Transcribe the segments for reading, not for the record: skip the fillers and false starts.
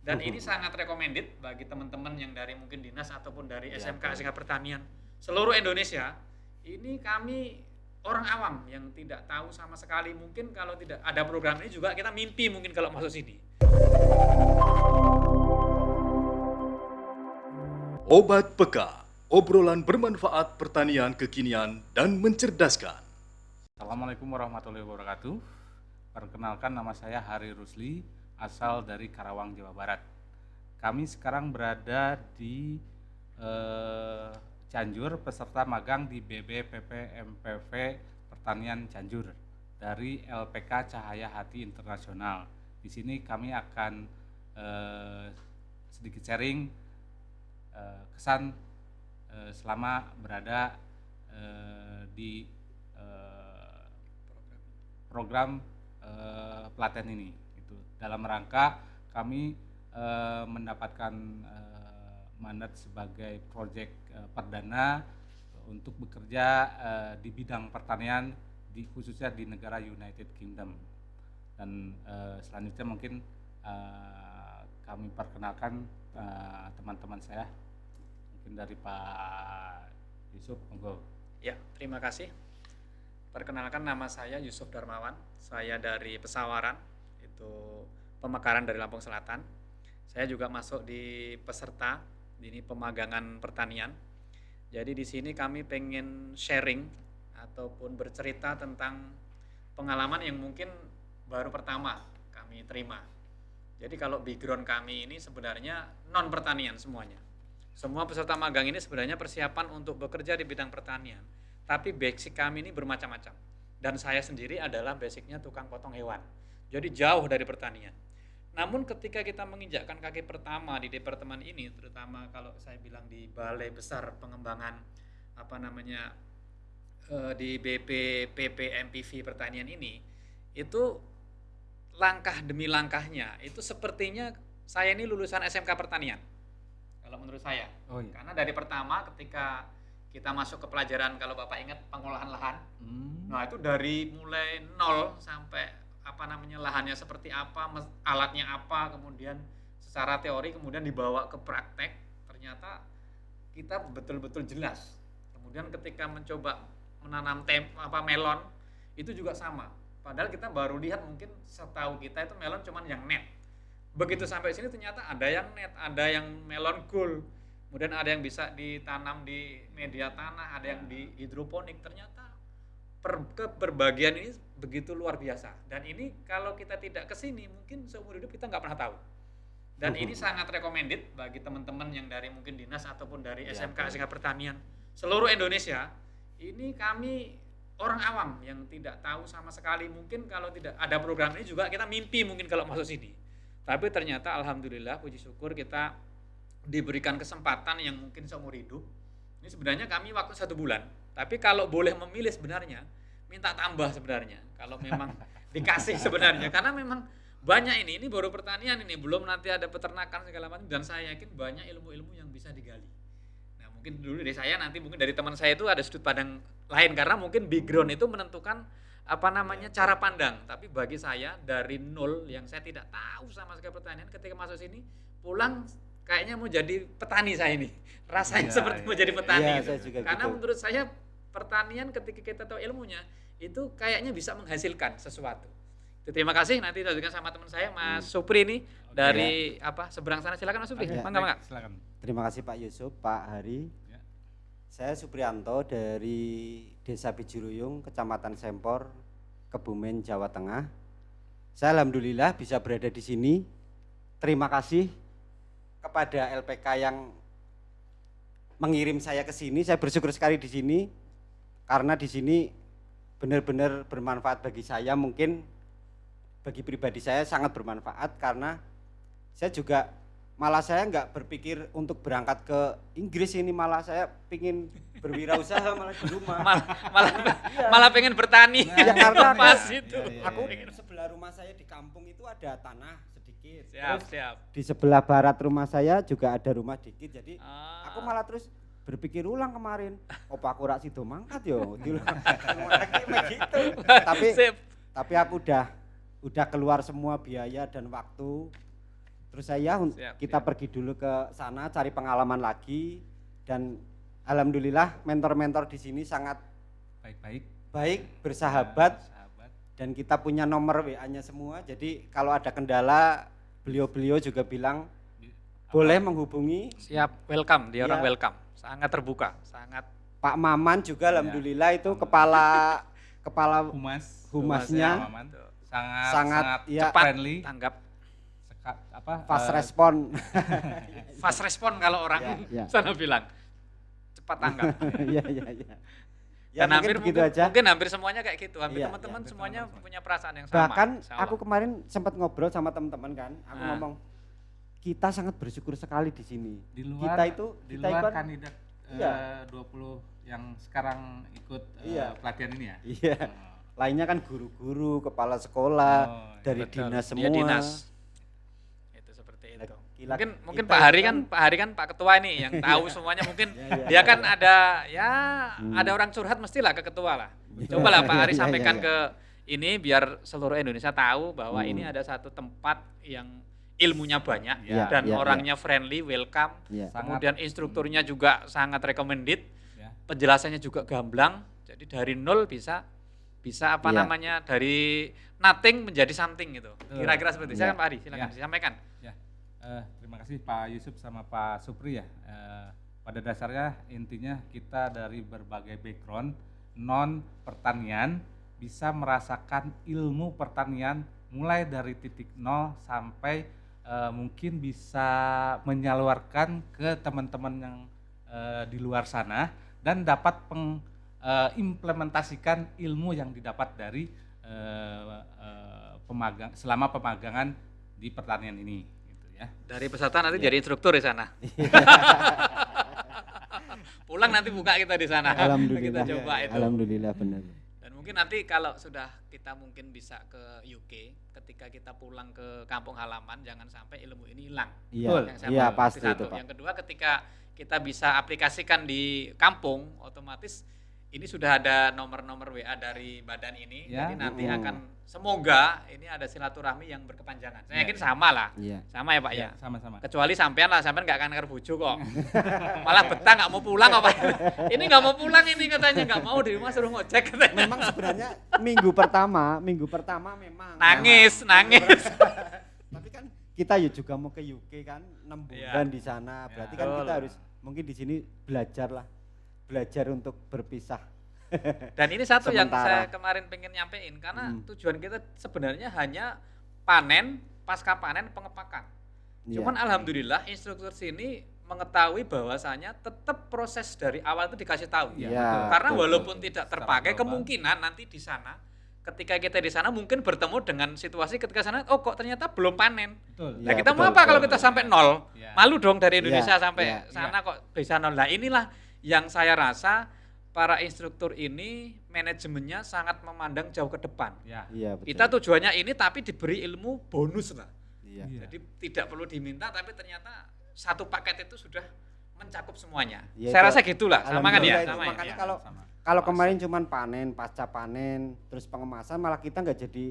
Dan ini sangat recommended bagi teman-teman yang dari mungkin dinas ataupun dari SMK SMK Pertanian seluruh Indonesia. Ini kami orang awam yang tidak tahu sama sekali, mungkin kalau tidak ada program ini juga kita mimpi mungkin kalau masuk sini. Obat Peka, obrolan bermanfaat pertanian kekinian dan mencerdaskan. Assalamualaikum warahmatullahi wabarakatuh. Perkenalkan, nama saya Hari Rusli, asal dari Karawang, Jawa Barat. Kami sekarang berada di Cianjur, peserta magang di BBPP MPV Pertanian Cianjur dari LPK Cahaya Hati Internasional. Di sini kami akan sedikit sharing kesan selama berada di program pelatihan ini. Dalam rangka kami mendapatkan mandat sebagai proyek perdana untuk bekerja di bidang pertanian, khususnya di negara United Kingdom. Dan selanjutnya mungkin kami perkenalkan teman-teman saya, mungkin dari Pak Yusuf, monggo. Ya, terima kasih. Perkenalkan, nama saya Yusuf Darmawan, saya dari Pesawaran, itu pemekaran dari Lampung Selatan. Saya juga masuk di peserta ini pemagangan pertanian. Jadi di sini kami pengen sharing ataupun bercerita tentang pengalaman yang mungkin baru pertama kami terima. Jadi kalau background kami ini sebenarnya non pertanian semuanya. Semua peserta magang ini sebenarnya persiapan untuk bekerja di bidang pertanian. Tapi basic kami ini bermacam-macam. Dan saya sendiri adalah basicnya tukang potong hewan. Jadi jauh dari pertanian. Namun ketika kita menginjakkan kaki pertama di departemen ini, terutama kalau saya bilang di Balai Besar Pengembangan di BPPP MPV Pertanian ini, itu langkah demi langkahnya itu sepertinya saya ini lulusan SMK Pertanian. Kalau menurut saya. Oh, iya. Karena dari pertama ketika kita masuk ke pelajaran, kalau Bapak ingat, pengolahan lahan. Nah, itu dari mulai nol sampai lahannya seperti apa, alatnya apa, kemudian secara teori kemudian dibawa ke praktek, ternyata kita betul-betul jelas. Kemudian ketika mencoba menanam melon, itu juga sama. Padahal kita baru lihat, mungkin setahu kita itu melon cuman yang net. Begitu sampai sini ternyata ada yang net, ada yang melon gold, kemudian ada yang bisa ditanam di media tanah, ada yang di hidroponik. Ternyata keberbagian ini begitu luar biasa. Dan ini kalau kita tidak kesini, mungkin seumur hidup kita nggak pernah tahu. Dan ini sangat recommended bagi teman-teman yang dari mungkin dinas ataupun dari SMK SMK Pertanian seluruh Indonesia. Ini kami orang awam yang tidak tahu sama sekali, mungkin kalau tidak ada program ini juga kita mimpi mungkin kalau masuk sini. Tapi ternyata alhamdulillah, puji syukur kita diberikan kesempatan yang mungkin seumur hidup. Ini sebenarnya kami waktu 1 bulan, tapi kalau boleh memilih sebenarnya minta tambah sebenarnya kalau memang dikasih sebenarnya, karena memang banyak ini baru pertanian, ini belum nanti ada peternakan segala macam, dan saya yakin banyak ilmu-ilmu yang bisa digali. Nah, mungkin dulu dari saya, nanti mungkin dari teman saya itu ada sudut pandang lain, karena mungkin background itu menentukan cara pandang. Tapi bagi saya dari nol yang saya tidak tahu sama sekali pertanian, ketika masuk sini pulang kayaknya mau jadi petani saya ini. Rasanya seperti mau jadi petani. Karena gitu. Menurut saya pertanian ketika kita tahu ilmunya itu kayaknya bisa menghasilkan sesuatu. Terima kasih, nanti dilanjutkan sama teman saya Mas Supri ini dari seberang sana. Silakan Mas Supri. Mangga. Silakan. Terima kasih Pak Yusuf, Pak Hari. Ya. Saya Suprianto dari Desa Bijuruyung, Kecamatan Sempor, Kebumen, Jawa Tengah. Saya alhamdulillah bisa berada di sini. Terima kasih kepada LPK yang mengirim saya ke sini. Saya bersyukur sekali di sini karena di sini benar-benar bermanfaat bagi saya. Mungkin bagi pribadi saya sangat bermanfaat karena saya juga saya nggak berpikir untuk berangkat ke Inggris ini, malah saya pingin berwirausaha malah di rumah. malah pengen bertani. Ya, karena pas itu. Aku sebelah rumah saya di kampung itu ada tanah sedikit. Siap. Di sebelah barat rumah saya juga ada rumah dikit. Jadi aku malah terus berpikir ulang kemarin, opa aku rak sido mangkat yo. Gitu. Tapi aku udah keluar semua biaya dan waktu Terus saya Siap, kita siap. pergi dulu ke sana cari pengalaman lagi dan alhamdulillah mentor-mentor di sini sangat Baik-baik. baik, bersahabat Sahabat. dan kita punya nomor WA-nya semua. Jadi kalau ada kendala beliau-beliau juga bilang boleh menghubungi. Siap, welcome, dia orang Iya. welcome. Sangat terbuka, sangat Pak Maman juga alhamdulillah itu kepala humasnya Maman. Sangat Sangat, ya, cepat friendly. tanggap, fast respon. fast respon kalau orang Ya, ya. sana bilang. Cepat tanggap. Iya iya iya. Ya Dan hampir mungkin begitu mungkin, aja. mungkin hampir semuanya kayak gitu. Hampir Iya, teman-teman iya, semuanya teman-teman punya perasaan yang sama. Bahkan insya Allah. aku kemarin sempat ngobrol sama teman-teman kan. Aku Ah. ngomong kita sangat bersyukur sekali di sini. Di luar Kita itu di kita luar itu kan kandidat Iya. 20 yang sekarang ikut Iya. pelatihan ini ya. iya. Oh. Lainnya kan guru-guru, kepala sekolah, Oh, dari Betul, dinas dia semua. dinas. Itu seperti itu. Gila, Mungkin kita Pak Hari itu kan Pak Hari kan Pak Ketua ini yang tahu semuanya mungkin Iya, iya, dia kan iya. ada ya Hmm. ada orang curhat mestilah ke ketua lah. Betul. Cobalah Pak Hari Iya, iya, sampaikan iya. ke ini biar seluruh Indonesia tahu bahwa Hmm. ini ada satu tempat yang ilmunya banyak Iya, dan iya, orangnya friendly, welcome. Iya. Sangat- Kemudian instrukturnya juga sangat recommended. Ya. Penjelasannya juga gamblang. Jadi dari nol bisa apa Iya. namanya dari nothing menjadi something gitu. Betul. Kira-kira seperti itu. Iya. Silakan Pak Hari, silakan Iya. disampaikan. Ya, terima kasih Pak Yusuf sama Pak Supri ya. Pada dasarnya intinya kita dari berbagai background non pertanian bisa merasakan ilmu pertanian mulai dari titik nol sampai mungkin bisa menyalurkan ke teman-teman yang di luar sana dan dapat implementasikan ilmu yang didapat dari selama pemagangan di pertanian ini gitu ya. Dari peserta nanti jadi instruktur di sana. Pulang nanti buka kita di sana. Alhamdulillah. Kita coba itu. Alhamdulillah benar. Dan mungkin nanti kalau sudah kita mungkin bisa ke UK, ketika kita pulang ke kampung halaman, jangan sampai ilmu ini hilang. Iya. Yang saya Iya mau, pasti satu. itu, Pak. Yang kedua, ketika kita bisa aplikasikan di kampung, otomatis ini sudah ada nomor-nomor WA dari badan ini. Ya. Jadi nanti Mm. akan semoga ini ada silaturahmi yang berkepanjangan. Saya Ya. yakin sama lah. Iya. Sama ya Pak ya. Sama-sama. Kecuali sampean lah, sampean nggak akan kerbuju kok. Malah betah nggak mau pulang apa? Ini nggak mau pulang ini katanya, nggak mau di rumah suruh ngojek katanya. Memang sebenarnya minggu pertama memang Nangis. Tapi kan kita juga mau ke UK kan 6 Iya. bulan di sana. Berarti kan Betul. kita harus mungkin di sini belajar untuk berpisah. Dan ini satu yang Sementara. saya kemarin pengen nyampein karena Hmm. tujuan kita sebenarnya hanya panen, pasca panen, pengepakan. Iya. Cuman alhamdulillah instruktur sini mengetahui bahwasanya tetap proses dari awal itu dikasih tahu. Iya, Iya, betul. Karena betul, walaupun betul. tidak Secara terpakai, global. kemungkinan nanti di sana, ketika kita di sana mungkin bertemu dengan situasi ketika sana, oh kok ternyata belum panen. Betul. Nah Iya, kita mau betul, apa kalau betul. kita sampai nol? Iya. Malu dong dari Indonesia Iya, sampai iya, sana kok bisa nol. Nah inilah yang saya rasa para instruktur ini manajemennya sangat memandang jauh ke depan. Ya. Iya, betul. Kita tujuannya ini tapi diberi ilmu bonus lah. Iya. Iya. Jadi tidak perlu diminta tapi ternyata satu paket itu sudah mencakup semuanya. Ya, Saya itu rasa gitulah, sama kan ya? alhamdulillah itu. Sama ya? Makanya Ya. kalau Sama. kalau kemarin cuman panen, pasca panen, terus pengemasan malah kita nggak jadi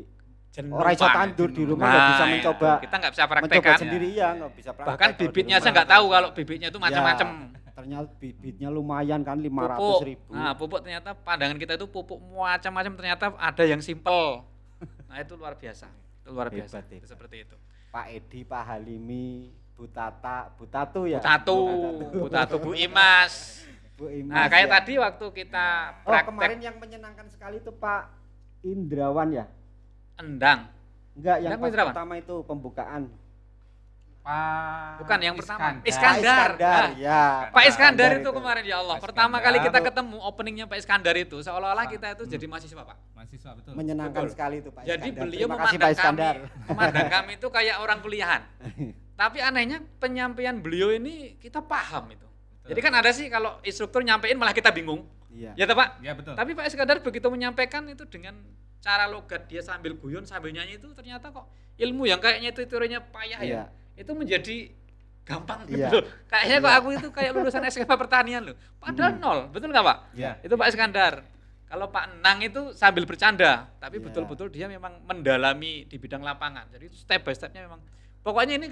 Jenuh, orang iso Pak. tandur di jenuh. rumah nggak bisa Nah, mencoba kita nggak bisa mencoba praktekkan. sendiri ya nggak bisa praktek. Bahkan kalau di bibitnya rumah. saya nggak tahu kalau bibitnya itu macam-macam. Ya, ternyata bibitnya lumayan kan 500 Pupuk. ribu. Nah, pupuk ternyata pandangan kita itu pupuk macam-macam ternyata ada yang simple. Nah, itu luar biasa. Itu luar biasa. Hebat, Itu hebat. seperti itu. Pak Edi, Pak Halimi, Bu Tata, Bu Tatu ya. Bu Tatu, Bu Imas. Bu Imas, Nah, kayak ya. tadi waktu kita Oh, praktek kemarin yang menyenangkan sekali itu Pak Indrawan ya. endang. Enggak, yang Yang pas Indrawan? pertama itu pembukaan. Pak Bukan yang pertama. Iskandar. Iskandar. Pak Iskandar, Nah, ya. Pak Iskandar itu kemarin ya Allah. Pak Pertama Iskandar. kali kita ketemu openingnya Pak Iskandar itu seolah-olah kita itu jadi mahasiswa, Pak. Mahasiswa betul. Menyenangkan Betul. sekali itu Pak Jadi Iskandar. beliau Terima kasih Pak memandang Iskandar. memandang kami itu kayak orang kuliahan. Tapi anehnya penyampaian beliau ini kita paham itu. Jadi kan ada sih kalau instruktur nyampein malah kita bingung. Iya. Ya toh, Pak? Ya betul. Tapi Pak Iskandar begitu menyampaikan itu dengan cara logat dia sambil guyon sambil nyanyi itu ternyata kok ilmu yang kayaknya itu teorinya payah ya. Iya. Itu menjadi gampang gitu Iya. loh. Kayaknya kok Iya. aku itu kayak lulusan SMA pertanian loh. Padahal nol, betul nggak Pak? Ya. Itu Pak Iskandar. Kalau Pak Nang itu sambil bercanda, tapi Iya. betul-betul dia memang mendalami di bidang lapangan. Jadi itu step by stepnya memang Pokoknya ini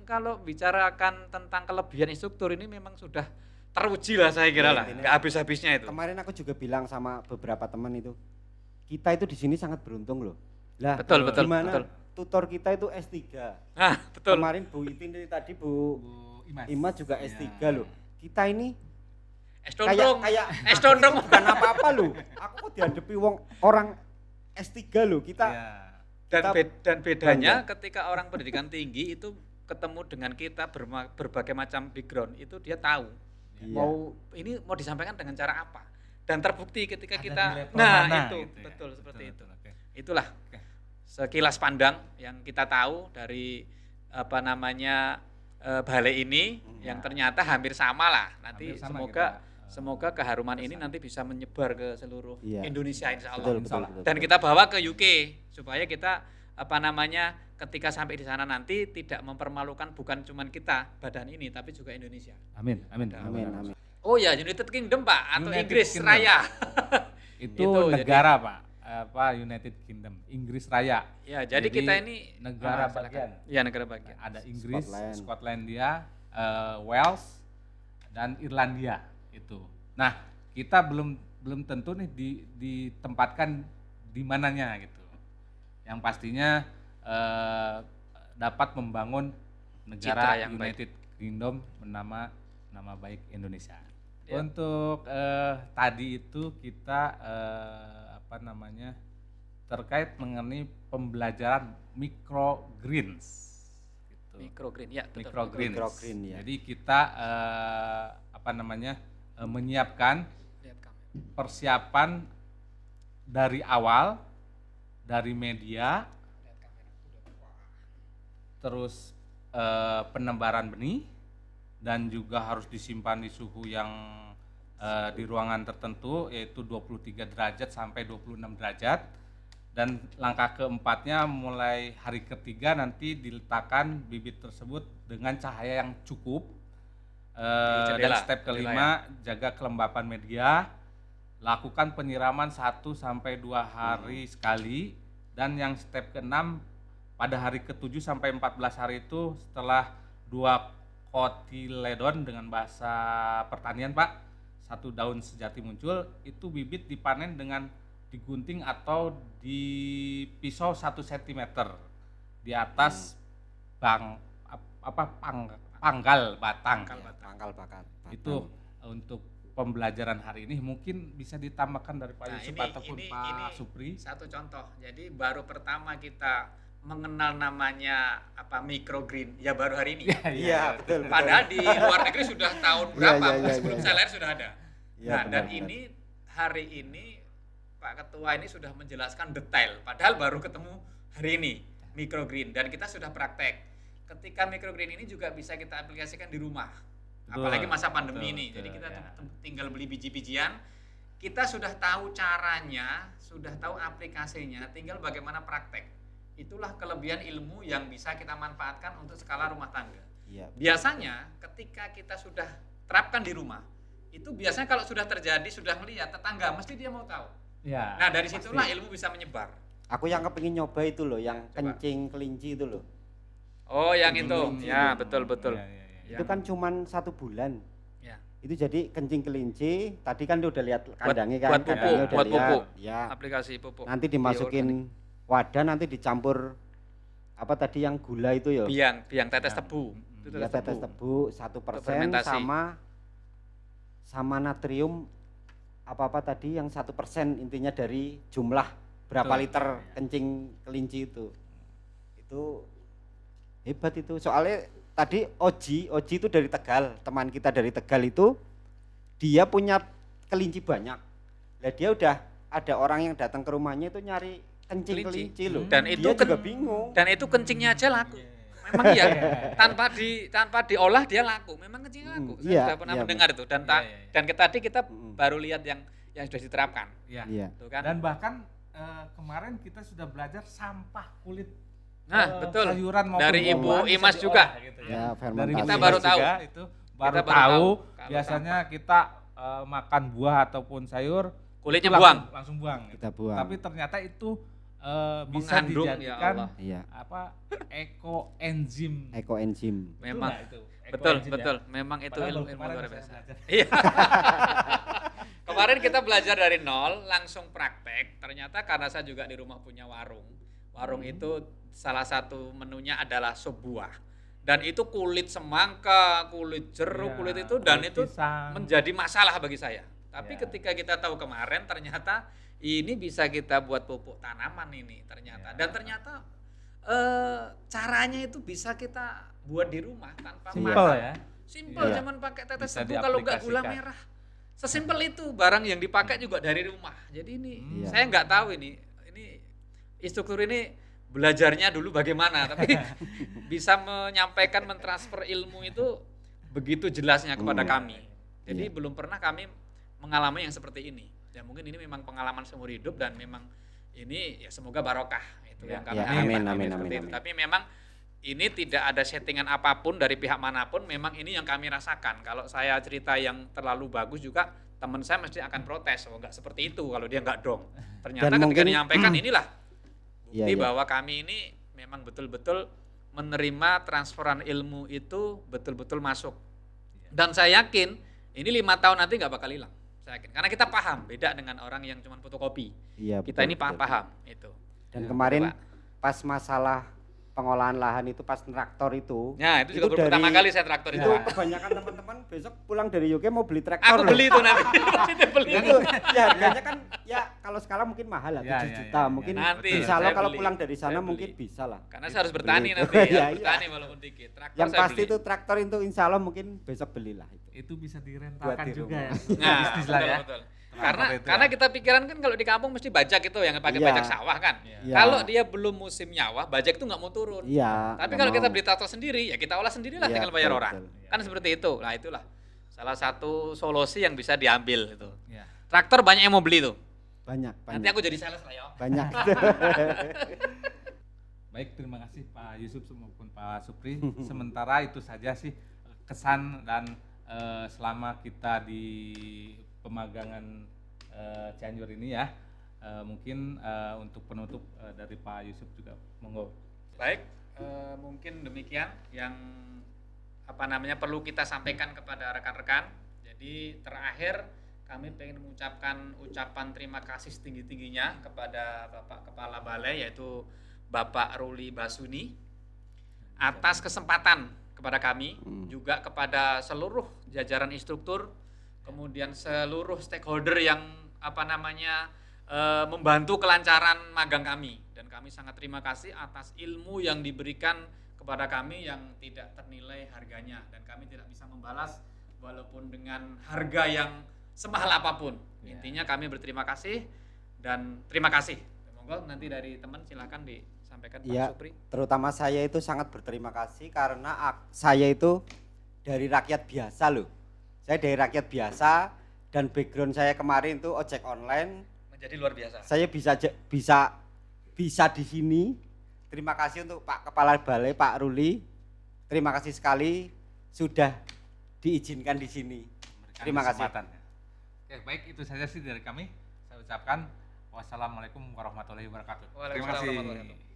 kalau bicarakan tentang kelebihan instruktur ini memang sudah teruji lah saya kira lah, Intinya nggak habis-habisnya itu. kemarin aku juga bilang sama beberapa teman itu, kita itu di sini sangat beruntung loh. Lah, Betul, gimana betul. tutor kita itu S3. Nah, betul. Kemarin Bu Itin tadi Bu Imas juga S3 loh. Kita ini Es dondong. kayak Es dondong. bukan apa-apa loh. Aku kok dihadapi orang S3 loh. Kita Iya. Dan bedanya ketika orang pendidikan tinggi itu ketemu dengan kita berbagai macam background itu dia tahu Iya. mau disampaikan dengan cara apa dan terbukti ketika Ada kita di level mana itu gitu ya. betul seperti Betul, itu. oke. Itulah sekilas pandang yang kita tahu dari balai ini yang ternyata hampir sama lah. Nanti Hampir sama semoga keharuman ini nanti bisa menyebar ke seluruh Iya. Indonesia insya Allah. betul. Dan kita bawa ke UK supaya kita ketika sampai di sana nanti tidak mempermalukan bukan cuma kita badan ini tapi juga Indonesia. Amin. Amin. Oh ya, United Kingdom Pak atau United Inggris Kingdom. Raya. Itu Itu, negara Pak, United Kingdom, Inggris Raya. Ya, jadi kita ini negara silakan. bagian. Iya, negara bagian. Ada Inggris, Scotland. Skotlandia, Wales, dan Irlandia itu. Nah, kita belum tentu nih ditempatkan di mananya gitu. Yang pastinya dapat membangun Citra negara yang United Kingdom bernama nama baik Indonesia. Ya. Untuk tadi itu kita terkait mengenai pembelajaran microgreens. Gitu. Microgreen, ya betul. Microgreens. Microgreen, ya. Jadi kita menyiapkan Lihat kamera. persiapan dari awal, dari media, Lihat kamera. terus penebaran benih, dan juga harus disimpan di suhu yang di ruangan tertentu yaitu 23 derajat sampai 26 derajat. Dan langkah keempatnya mulai hari ketiga nanti diletakkan bibit tersebut dengan cahaya yang cukup. Dan jendela, step jendela kelima jaga kelembapan media, lakukan penyiraman 1 sampai 2 hari sekali, dan yang step keenam pada hari ke-7 sampai 14 hari itu setelah 2 kotiledon dengan bahasa pertanian Pak, 1 daun sejati muncul, itu bibit dipanen dengan digunting atau dipisau 1 cm di atas panggal batang. Pangkal bakar. Itu untuk pembelajaran hari ini mungkin bisa ditambahkan dari Pak Yusuf ataupun Pak Supri. Satu contoh. Jadi baru pertama kita mengenal namanya microgreen ya baru hari ini. Iya, betul. Padahal di luar negeri sudah tahun berapa Iya, sebelum iya. saya lahir sudah ada. Iya, Nah, dan benar. ini hari ini Pak Ketua ini sudah menjelaskan detail. Padahal baru ketemu hari ini microgreen dan kita sudah praktek. Ketika microgreen ini juga bisa kita aplikasikan di rumah. Betul, Apalagi masa pandemi betul, ini. betul, Jadi kita ya. tinggal beli biji-bijian. Kita sudah tahu caranya, sudah tahu aplikasinya, tinggal bagaimana praktek. Itulah kelebihan ilmu yang bisa kita manfaatkan untuk skala rumah tangga. Iya. Biasanya ketika kita sudah terapkan di rumah, itu biasanya kalau sudah terjadi, sudah melihat tetangga, mesti dia mau tahu. Ya, Nah dari situlah ilmu bisa menyebar. Aku yang kepingin nyoba itu loh, yang Coba. kencing kelinci itu loh. Oh yang itu, Kelinci ya itu. betul. Ya, ya, ya. Itu kan cuman 1 bulan. Ya. Itu jadi kencing kelinci. Tadi kan udah lihat kandangnya kan, buat pupuk, kandangnya udah buat lihat. pupuk. Ya. Aplikasi pupuk. Nanti dimasukin wadah, nanti dicampur apa tadi yang gula itu ya? biang tetes tebu. Itu Ya, tetes tebu 1% fermentasi. sama natrium apa tadi yang 1% intinya dari jumlah berapa Betul. liter kencing kelinci itu hebat itu. Soalnya tadi Oji itu dari Tegal, teman kita dari Tegal itu dia punya kelinci banyak. Lah dia udah ada orang yang datang ke rumahnya itu nyari kencing kelinci loh. Dan dia itu juga bingung. Dan itu kencingnya aja laku. Memang iya, tanpa diolah dia laku. Memang kencingnya laku. Saya Iya, sudah pernah iya, mendengar itu. Dan dan tadi kita baru lihat yang sudah diterapkan. Ya. Iya. Tuh kan? Dan bahkan kemarin kita sudah belajar sampah kulit Nah, betul. sayuran maupun Dari Ibu buah-buahan bisa Imas diolah, juga. gitu Ya, Dari fermentasi. Bu Kita Imas baru juga, tahu. itu baru Kita baru tahu tahu kalau biasanya kita makan buah ataupun sayur Kulitnya itu buang. langsung buang gitu. Kita buang. Tapi ternyata itu bisa Mengandung, ya dijadikan Allah. Iya. apa ekoenzim. Ekoenzim. Memang Itu betul ekoenzim ya? betul, memang itu Padahal ilmu baru kemarin luar saya biasa. belajar. Iya. Kemarin kita belajar dari nol, langsung praktek. Ternyata karena saya juga di rumah punya warung. Warung itu salah satu menunya adalah sup buah. Dan itu kulit semangka, kulit jeruk, Iya, kulit itu dan kulit itu pisang. menjadi masalah bagi saya. Tapi Iya. ketika kita tahu kemarin ternyata ini bisa kita buat pupuk tanaman ini ternyata. Iya. Dan ternyata caranya itu bisa kita buat di rumah tanpa Simpel mahal. ya. Simpel, Iya. cuman pakai tetes Bisa tebu kalau nggak gula diaplikasikan. merah. Sesimpel itu, barang yang dipakai juga dari rumah. Jadi ini Iya. saya nggak tahu ini instruktur ini belajarnya dulu bagaimana, tapi bisa menyampaikan, mentransfer ilmu itu begitu jelasnya kepada kami. Jadi Iya. belum pernah kami mengalami yang seperti ini. Ya mungkin ini memang pengalaman seumur hidup dan memang ini ya semoga barokah itu Ya. yang kami Ya, harapkan amin, ini amin, seperti amin, itu. amin. Tapi memang ini tidak ada settingan apapun dari pihak manapun, memang ini yang kami rasakan. Kalau saya cerita yang terlalu bagus juga teman saya mesti akan protes, oh nggak seperti itu kalau dia nggak dong. Ternyata Dan ketika mungkin- menyampaikan inilah Iya, bukti iya. bahwa kami ini memang betul-betul menerima transferan ilmu itu betul-betul masuk. Dan saya yakin ini 5 tahun nanti nggak bakal hilang. Saya yakin. Karena kita paham, beda dengan orang yang cuma fotokopi. Iya, Kita betul, ini betul. paham itu. Dan Ya, kemarin Pak. pas masalah pengolahan lahan itu pas traktor itu. Ya, itu juga itu baru pertama dari- kali saya traktor itu. Itu kebanyakan teman-teman besok pulang dari UK mau beli traktor. Aku loh. beli itu nanti. Maksudnya beli Itu ya harganya kan ya kalau sekarang mungkin mahal lah Ya, 7 ya, juta. ya, mungkin ya. Nanti insya Allah saya kalau beli. pulang dari Saya sana beli. mungkin bisa lah. Karena saya harus Beli bertani itu. nanti ya, Iya, iya. bertani walaupun dikit. Traktor Yang saya pasti beli. itu traktor itu insya Allah mungkin besok belilah itu. Itu bisa Buat direntalkan di juga ya. rumah. Nah, Bisnis lah betul, ya. betul. Traktor Karena itu karena ya. kita pikiran kan kalau di kampung mesti bajak itu yang pakai Iya. bajak sawah kan. Iya. Kalau dia belum musim nyawa, bajak itu nggak mau turun. Iya. Tapi nggak kalau kita mau. beli traktor sendiri, ya kita olah sendirilah, Iya, tinggal bayar betul, orang. betul. Kan seperti itu. Nah itulah salah satu solusi yang bisa diambil itu. Ya. Traktor banyak yang mau beli tuh. banyak, Nanti banyak. aku jadi sales lah ya. Banyak. Baik, terima kasih Pak Yusuf maupun Pak Supri. Sementara itu saja sih kesan dan selama kita di pemagangan Cianjur ini ya. Mungkin untuk penutup dari Pak Yusuf juga monggo. Baik, mungkin demikian yang perlu kita sampaikan kepada rekan-rekan. Jadi terakhir kami pengen mengucapkan ucapan terima kasih setinggi-tingginya kepada Bapak Kepala Balai yaitu Bapak Ruli Basuni atas kesempatan kepada kami, juga kepada seluruh jajaran instruktur, kemudian seluruh stakeholder yang membantu kelancaran magang kami, dan kami sangat terima kasih atas ilmu yang diberikan kepada kami yang tidak ternilai harganya, dan kami tidak bisa membalas walaupun dengan harga yang semahal apapun. Intinya kami berterima kasih dan terima kasih. Monggo nanti dari teman silakan disampaikan Pak Iya, Supri. terutama saya itu sangat berterima kasih karena saya itu dari rakyat biasa loh. Saya dari rakyat biasa dan background saya kemarin itu ojek online. Menjadi luar biasa. Saya bisa di sini. Terima kasih untuk Pak Kepala Balai Pak Ruli. Terima kasih sekali sudah diizinkan di sini. Memberikan Terima kasih. kesempatan. Oke, baik itu saja sih dari kami. Saya ucapkan wassalamualaikum warahmatullahi wabarakatuh. Terima Waalaikumsalam kasih. warahmatullahi wabarakatuh.